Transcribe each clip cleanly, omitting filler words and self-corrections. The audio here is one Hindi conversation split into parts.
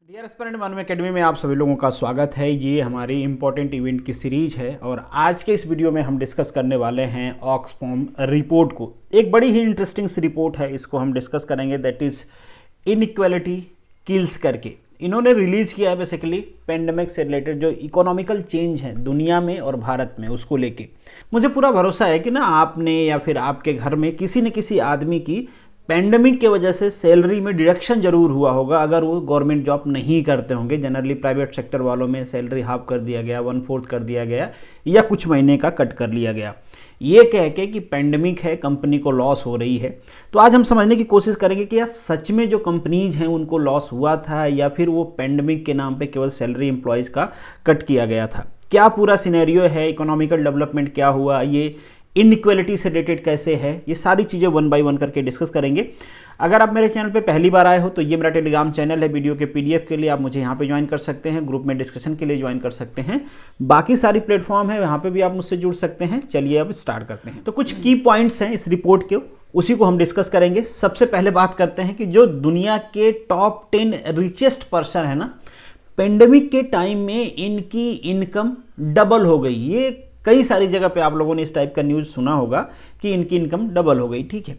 डियर एस्पिरेंट मानव एकेडमी में आप सभी लोगों का स्वागत है। ये हमारी इंपॉर्टेंट इवेंट की सीरीज है और आज के इस वीडियो में हम डिस्कस करने वाले हैं ऑक्सफैम रिपोर्ट को। एक बड़ी ही इंटरेस्टिंग सी रिपोर्ट है, इसको हम डिस्कस करेंगे, दैट इज इनइक्वालिटी किल्स करके। इन्होंने रिलीज किया है बेसिकली पेंडेमिक से रिलेटेड जो इकोनॉमिकल चेंज है दुनिया में और भारत में, उसको लेके मुझे पूरा भरोसा है कि ना आपने या फिर आपके घर में किसी न किसी आदमी की पेंडेमिक के वजह से सैलरी में डिडक्शन जरूर हुआ होगा अगर वो गवर्नमेंट जॉब नहीं करते होंगे। जनरली प्राइवेट सेक्टर वालों में सैलरी हाफ कर दिया गया, 1/4 कर दिया गया या कुछ महीने का कट कर लिया गया, ये कह के कि पेंडेमिक है, कंपनी को लॉस हो रही है। तो आज हम समझने की कोशिश करेंगे कि यार सच में जो कंपनीज हैं उनको लॉस हुआ था या फिर वो पेंडेमिक के नाम पे केवल सैलरी एम्प्लॉयज़ का कट किया गया था। क्या पूरा सिनेरियो है, इकोनॉमिकल डेवलपमेंट क्या हुआ, ये इनइक्वालिटी से रिलेटेड कैसे है, ये सारी चीज़ें वन बाय वन करके डिस्कस करेंगे। अगर आप मेरे चैनल पे पहली बार आए हो तो ये मेरा टेलीग्राम चैनल है, वीडियो के पीडीएफ के लिए आप मुझे यहाँ पे ज्वाइन कर सकते हैं, ग्रुप में डिस्कशन के लिए ज्वाइन कर सकते हैं, बाकी सारी प्लेटफॉर्म है वहाँ पे भी आप मुझसे जुड़ सकते हैं। चलिए अब स्टार्ट करते हैं। तो कुछ की पॉइंट्स हैं इस रिपोर्ट के, उसी को हम डिस्कस करेंगे। सबसे पहले बात करते हैं कि जो दुनिया के टॉप 10 रिचेस्ट पर्सन है ना, पेंडेमिक के टाइम में इनकी इनकम डबल हो गई। ये कई सारी जगह पे आप लोगों ने इस टाइप का न्यूज़ सुना होगा कि इनकी इनकम डबल हो गई, ठीक है।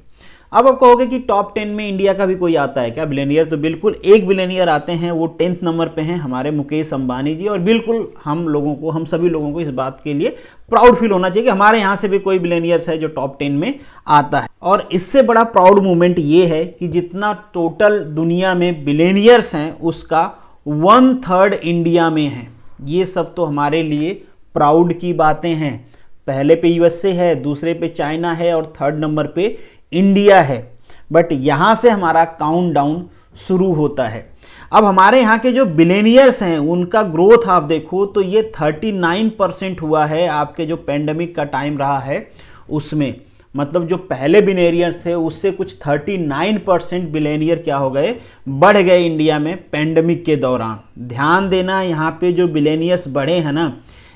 अब आप कहोगे कि टॉप 10 में इंडिया का भी कोई आता है क्या बिलियनियर? तो बिल्कुल एक बिलियनियर आते हैं, वो 10th नंबर पे हैं, हमारे मुकेश अंबानी जी। और बिल्कुल हम सभी लोगों को इस बात के लिए प्राउड फील होना चाहिए कि हमारे यहाँ से भी कोई बिलियनियर्स है जो टॉप 10 में आता है। और इससे बड़ा प्राउड मोमेंट ये है कि जितना टोटल दुनिया में बिलियनियर्स हैं उसका 1/3 इंडिया में है। ये सब तो हमारे लिए प्राउड की बातें हैं। पहले पे यूएसए है, दूसरे पे चाइना है और 3rd नंबर पे इंडिया है। बट यहाँ से हमारा काउंटडाउन शुरू होता है। अब हमारे यहाँ के जो बिलियनियर्स हैं उनका ग्रोथ आप देखो तो ये 39% हुआ है आपके जो पेंडेमिक का टाइम रहा है उसमें। मतलब जो पहले बिलियनियर्स थे उससे कुछ 39% बिलियनियर क्या हो गए, बढ़ गए इंडिया में पेंडेमिक के दौरान। ध्यान देना, यहाँ पे जो बिलियनियर्स बढ़े हैं ना,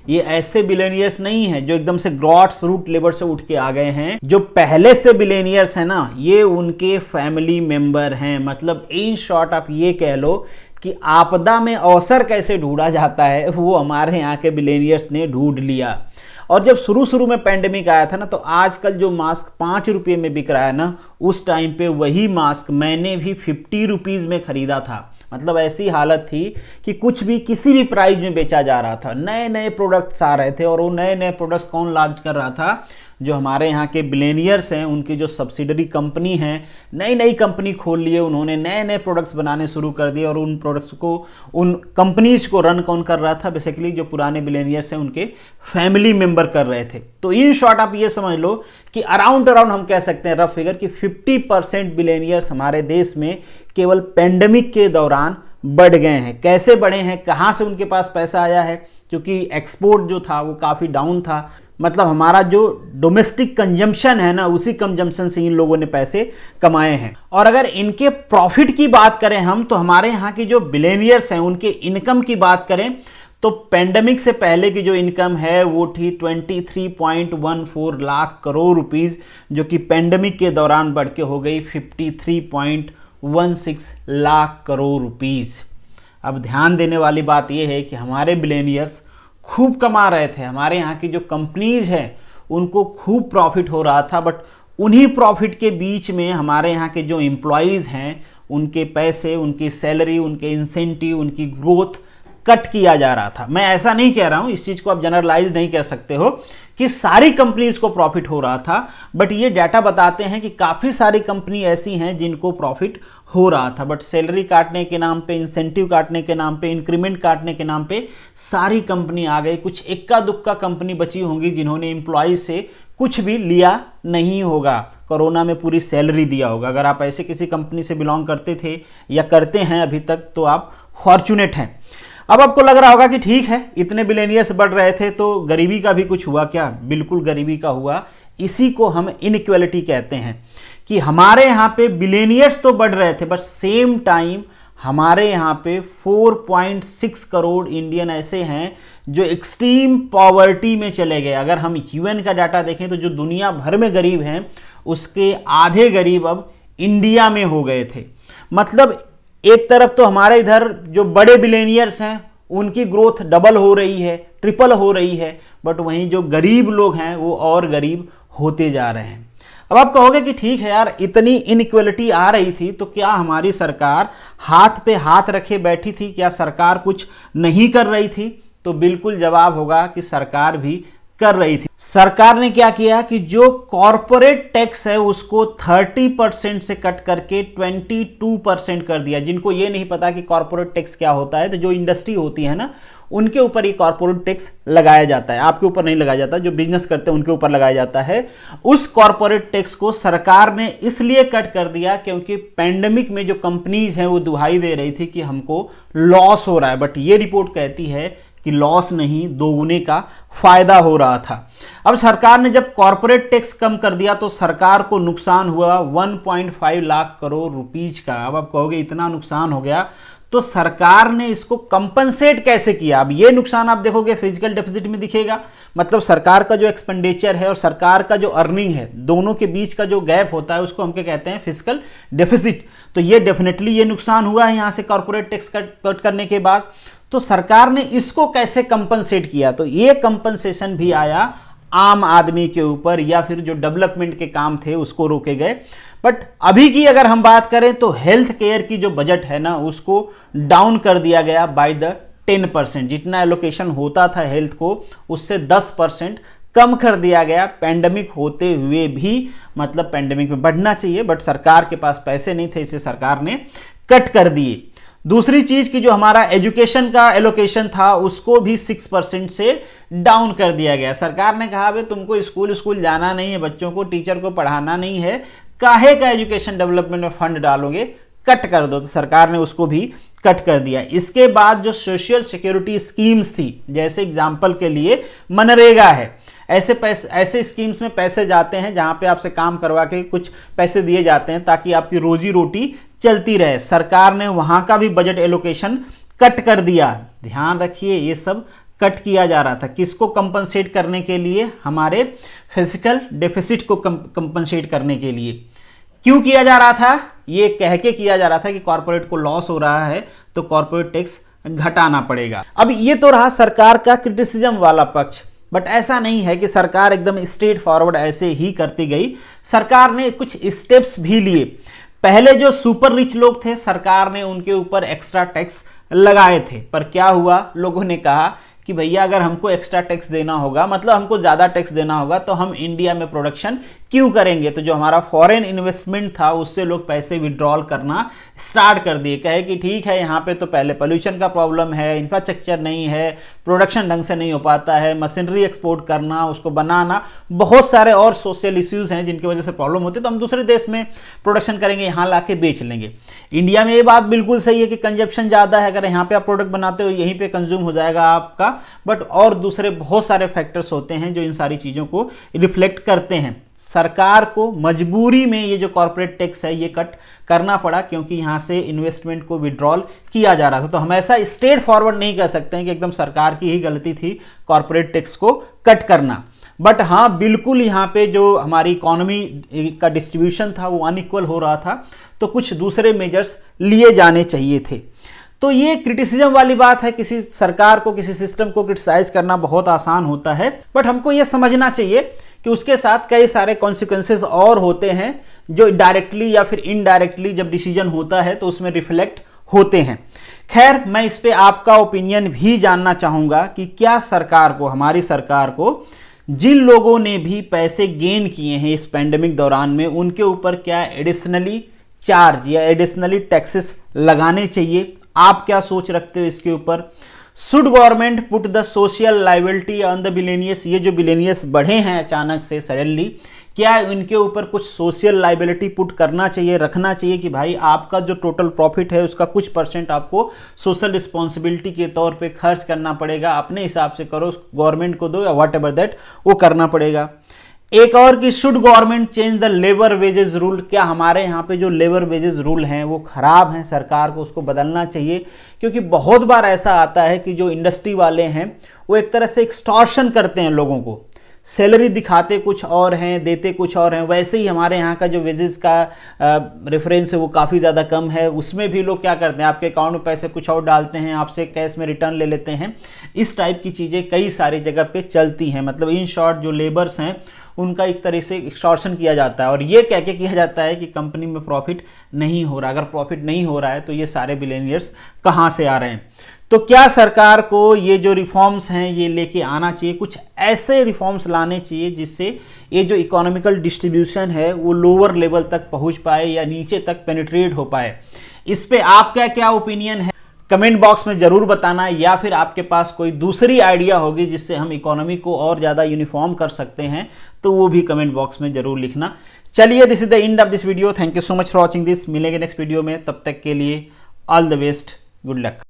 ये ऐसे बिलियनियर्स नहीं है जो एकदम से ग्रॉस रूट लेवल से उठ के आ गए हैं। जो पहले से बिलियनियर्स हैं ना, ये उनके फैमिली मेंबर हैं। मतलब इन शॉर्ट आप ये कह लो कि आपदा में अवसर कैसे ढूंढा जाता है वो हमारे यहाँ के बिलियनियर्स ने ढूंढ लिया। और जब शुरू में पेंडेमिक आया था ना, तो आजकल जो मास्क 5 रुपये में बिक रहा है ना, उस टाइम पे वही मास्क मैंने भी 50 रुपीज़ में खरीदा था। मतलब ऐसी हालत थी कि कुछ भी किसी भी प्राइस में बेचा जा रहा था। नए नए प्रोडक्ट्स आ रहे थे और वो नए नए प्रोडक्ट्स कौन लॉन्च कर रहा था? जो हमारे यहाँ के बिलियनियर्स हैं, उनकी जो सब्सिडरी कंपनी हैं, नई नई कंपनी खोल लिए उन्होंने, नए नए प्रोडक्ट्स बनाने शुरू कर दिए। और उन प्रोडक्ट्स को, उन कंपनीज को रन कौन कर रहा था? बेसिकली जो पुराने बिलियनियर्स हैं उनके फैमिली मेंबर कर रहे थे। तो इन शॉर्ट आप ये समझ लो कि अराउंड हम कह सकते हैं रफ फिगर कि 50% बिलियनियर्स हमारे देश में केवल पेंडेमिक के दौरान बढ़ गए हैं। कैसे बढ़े हैं, कहाँ से उनके पास पैसा आया है? क्योंकि एक्सपोर्ट जो था वो काफ़ी डाउन था। मतलब हमारा जो डोमेस्टिक कंजम्पशन है ना, उसी कंजम्पशन से इन लोगों ने पैसे कमाए हैं। और अगर इनके प्रॉफिट की बात करें हम, तो हमारे यहाँ की जो बिलियनियर्स हैं उनके इनकम की बात करें तो पेंडेमिक से पहले की जो इनकम है वो थी 23.14 लाख करोड़ रुपीस, जो कि पेंडेमिक के दौरान बढ़ के हो गई 53.16 लाख करोड़ रुपीस। अब ध्यान देने वाली बात यह है कि हमारे बिलियनियर्स खूब कमा रहे थे, हमारे यहाँ की जो कंपनीज हैं उनको खूब प्रॉफिट हो रहा था। बट उन्हीं प्रॉफिट के बीच में हमारे यहाँ के जो एम्प्लॉयज़ हैं उनके पैसे, उनकी सैलरी, उनके इंसेंटिव, उनकी ग्रोथ कट किया जा रहा था। मैं ऐसा नहीं कह रहा हूं, इस चीज को आप जनरलाइज नहीं कह सकते हो कि सारी कंपनीज को प्रॉफिट हो रहा था। बट ये डाटा बताते हैं कि काफी सारी कंपनी ऐसी हैं जिनको प्रॉफिट हो रहा था, बट सैलरी काटने के नाम पे, इंसेंटिव काटने के नाम पे, इंक्रीमेंट काटने के नाम पे सारी कंपनी आ गई। कुछ इक्का दुक्का कंपनी बची होंगी जिन्होंने एम्प्लॉयज से कुछ भी लिया नहीं होगा, कोरोना में पूरी सैलरी दिया होगा। अगर आप ऐसे किसी कंपनी से बिलोंग करते थे या करते हैं अभी तक तो आप फॉर्चुनेट हैं। अब आपको लग रहा होगा कि ठीक है, इतने बिलियनियर्स बढ़ रहे थे तो गरीबी का भी कुछ हुआ क्या? बिल्कुल गरीबी का हुआ। इसी को हम इनइक्वालिटी कहते हैं कि हमारे यहाँ पे बिलियनियर्स तो बढ़ रहे थे, बट सेम टाइम हमारे यहाँ पे 4.6 करोड़ इंडियन ऐसे हैं जो एक्सट्रीम पॉवर्टी में चले गए। अगर हम यूएन का डाटा देखें तो जो दुनिया भर में गरीब हैं उसके आधे गरीब अब इंडिया में हो गए थे। मतलब एक तरफ तो हमारे इधर जो बड़े बिलियनियर्स हैं उनकी ग्रोथ डबल हो रही है, ट्रिपल हो रही है, बट वहीं जो गरीब लोग हैं वो और गरीब होते जा रहे हैं। अब आप कहोगे कि ठीक है यार, इतनी इनइक्वलिटी आ रही थी तो क्या हमारी सरकार हाथ पे हाथ रखे बैठी थी? क्या सरकार कुछ नहीं कर रही थी? तो बिल्कुल जवाब होगा कि सरकार भी कर रही थी। सरकार ने क्या किया कि जो कॉरपोरेट टैक्स है उसको 30% से कट करके 22% कर दिया। जिनको ये नहीं पता कि कॉरपोरेट टैक्स क्या होता है, तो जो इंडस्ट्री होती है ना, उनके ऊपर ये कॉरपोरेट टैक्स लगाया जाता है, आपके ऊपर नहीं लगाया जाता। जो बिजनेस करते हैं उनके ऊपर लगाया जाता है। उस कॉरपोरेट टैक्स को सरकार ने इसलिए कट कर दिया क्योंकि पैंडेमिक में जो कंपनीज हैं वो दुहाई दे रही थी कि हमको लॉस हो रहा है, बट ये रिपोर्ट कहती है कि लॉस नहीं, दोगुने का फायदा हो रहा था। अब सरकार ने जब कॉरपोरेट टैक्स कम कर दिया तो सरकार को नुकसान हुआ 1.5 लाख करोड़ रुपीज का। अब आप कहोगे इतना नुकसान हो गया, तो सरकार ने इसको कंपनसेट कैसे किया? अब ये नुकसान आप देखोगे फिजिकल डेफिसिट में दिखेगा, मतलब सरकार का जो एक्सपेंडिचर है और सरकार का जो अर्निंग है, दोनों के बीच का जो गैप होता है उसको हम क्या कहते हैं? Physical deficit. तो ये डेफिनेटली ये नुकसान हुआ है यहां से कॉरपोरेट टैक्स कट करने के बाद। तो सरकार ने इसको कैसे कंपनसेट किया? तो ये कंपनसेशन भी आया आम आदमी के ऊपर, या फिर जो डेवलपमेंट के काम थे उसको रोके गए। बट अभी की अगर हम बात करें तो हेल्थ केयर की जो बजट है ना, उसको डाउन कर दिया गया बाय द 10%। जितना एलोकेशन होता था हेल्थ को उससे 10% कम कर दिया गया। पैंडेमिक होते हुए भी, मतलब पैंडेमिक में बढ़ना चाहिए बट सरकार के पास पैसे नहीं थे, इसे सरकार ने कट कर दिए। दूसरी चीज की जो हमारा एजुकेशन का एलोकेशन था उसको भी 6% से डाउन कर दिया गया। सरकार ने कहा भाई तुमको स्कूल जाना नहीं है, बच्चों को टीचर को पढ़ाना नहीं है, काहे का एजुकेशन डेवलपमेंट में फंड डालोगे, कट कर दो। तो सरकार ने उसको भी कट कर दिया। इसके बाद जो सोशल सिक्योरिटी स्कीम्स थी, जैसे एग्जांपल के लिए मनरेगा है, ऐसे स्कीम्स में पैसे जाते हैं जहां पे आपसे काम करवा के कुछ पैसे दिए जाते हैं ताकि आपकी रोजी रोटी चलती रहे। सरकार ने वहां का भी बजट एलोकेशन कट कर दिया। ध्यान रखिए ये सब कट किया जा रहा था, किसको कंपनसेट करने के लिए? हमारे फिजिकल डेफिसिट को कंपनसेट करने के लिए। क्यों किया जा रहा था? ये कह के किया जा रहा था कि कॉर्पोरेट को लॉस हो रहा है तो कॉर्पोरेट टैक्स घटाना पड़ेगा। अब ये तो रहा सरकार का क्रिटिसिज्म वाला पक्ष, बट ऐसा नहीं है कि सरकार एकदम स्ट्रेट फॉरवर्ड ऐसे ही करती गई। सरकार ने कुछ स्टेप्स भी लिए। पहले जो सुपर रिच लोग थे, सरकार ने उनके ऊपर एक्स्ट्रा टैक्स लगाए थे, पर क्या हुआ? लोगों ने कहा कि भैया अगर हमको एक्स्ट्रा टैक्स देना होगा, मतलब हमको ज़्यादा टैक्स देना होगा, तो हम इंडिया में प्रोडक्शन क्यों करेंगे? तो जो हमारा फॉरेन इन्वेस्टमेंट था उससे लोग पैसे विड्रॉल करना स्टार्ट कर दिए। कहे कि ठीक है यहाँ पे तो पहले पोल्यूशन का प्रॉब्लम है, इंफ्रास्ट्रक्चर नहीं है, प्रोडक्शन ढंग से नहीं हो पाता है, मशीनरी एक्सपोर्ट करना, उसको बनाना, बहुत सारे और सोशल इश्यूज हैं जिनकी वजह से प्रॉब्लम होती है, तो हम दूसरे देश में प्रोडक्शन करेंगे, यहाँ ला के बेच लेंगे। इंडिया में ये बात बिल्कुल सही है कि कंजप्शन ज़्यादा है, अगर यहाँ पे आप प्रोडक्ट बनाते हो यहीं पे कंज्यूम हो जाएगा आपका, बट और दूसरे बहुत सारे फैक्टर्स होते हैं जो इन सारी चीज़ों को रिफ्लेक्ट करते हैं। सरकार को मजबूरी में ये जो कॉर्पोरेट टैक्स है ये कट करना पड़ा क्योंकि यहाँ से इन्वेस्टमेंट को विड्रॉल किया जा रहा था। तो हम ऐसा स्ट्रेट फॉरवर्ड नहीं कह सकते हैं कि एकदम सरकार की ही गलती थी कॉर्पोरेट टैक्स को कट करना, बट हाँ बिल्कुल यहाँ पे जो हमारी इकोनॉमी का डिस्ट्रीब्यूशन था वो अनइक्वल हो रहा था, तो कुछ दूसरे मेजर्स लिए जाने चाहिए थे। तो ये क्रिटिसिज्म वाली बात है, किसी सरकार को, किसी सिस्टम को क्रिटिसाइज करना बहुत आसान होता है, बट हमको ये समझना चाहिए कि उसके साथ कई सारे कॉन्सिक्वेंसेस और होते हैं जो डायरेक्टली या फिर इनडायरेक्टली जब डिसीजन होता है तो उसमें रिफ्लेक्ट होते हैं। खैर, मैं इस पे आपका ओपिनियन भी जानना चाहूँगा कि क्या सरकार को, हमारी सरकार को, जिन लोगों ने भी पैसे गेन किए हैं इस पैंडेमिक दौरान में, उनके ऊपर क्या एडिशनली चार्ज या एडिशनली टैक्सेस लगाने चाहिए? आप क्या सोच रखते हो इसके ऊपर? Should government put the social liability on the billionaires? ये जो बिलियनियर्स बढ़े हैं अचानक से सडनली, क्या इनके ऊपर कुछ सोशल लाइबिलिटी पुट करना चाहिए, रखना चाहिए कि भाई आपका जो टोटल प्रॉफिट है उसका कुछ % आपको सोशल रिस्पॉन्सिबिलिटी के तौर पे खर्च करना पड़ेगा, अपने हिसाब से करो, गवर्नमेंट को दो या वॉट एवर दैट, वो करना पड़ेगा। एक और कि should government change the labour wages rule? क्या हमारे यहाँ पे जो लेबर वेजेस रूल हैं वो खराब हैं, सरकार को उसको बदलना चाहिए? क्योंकि बहुत बार ऐसा आता है कि जो इंडस्ट्री वाले हैं वो एक तरह से एक्सटॉर्शन करते हैं लोगों को, सैलरी दिखाते कुछ और हैं, देते कुछ और हैं। वैसे ही हमारे यहाँ का जो वेजेस का रेफरेंस है वो काफ़ी ज़्यादा कम है। उसमें भी लोग क्या करते हैं, आपके अकाउंट में पैसे कुछ और डालते हैं, आपसे कैश में रिटर्न ले लेते हैं। इस टाइप की चीज़ें कई सारी जगह पे चलती हैं। मतलब इन शॉर्ट जो लेबर्स हैं उनका एक तरह से एक्सटॉर्शन किया जाता है, और ये कह के किया जाता है कि कंपनी में प्रॉफिट नहीं हो रहा। अगर प्रॉफिट नहीं हो रहा है तो ये सारे बिलियनियर्स कहाँ से आ रहे हैं? तो क्या सरकार को ये जो रिफॉर्म्स हैं ये लेके आना चाहिए, कुछ ऐसे रिफॉर्म्स लाने चाहिए जिससे ये जो इकोनॉमिकल डिस्ट्रीब्यूशन है वो लोअर लेवल तक पहुंच पाए या नीचे तक पेनिट्रेट हो पाए। इस पे आपका क्या ओपिनियन है, कमेंट बॉक्स में ज़रूर बताना। या फिर आपके पास कोई दूसरी आइडिया होगी जिससे हम इकोनॉमी को और ज़्यादा यूनिफॉर्म कर सकते हैं, तो वो भी कमेंट बॉक्स में ज़रूर लिखना। चलिए, this is the end of this video. Thank you so much for watching this. मिलेंगे नेक्स्ट वीडियो में, तब तक के लिए all the best, good luck.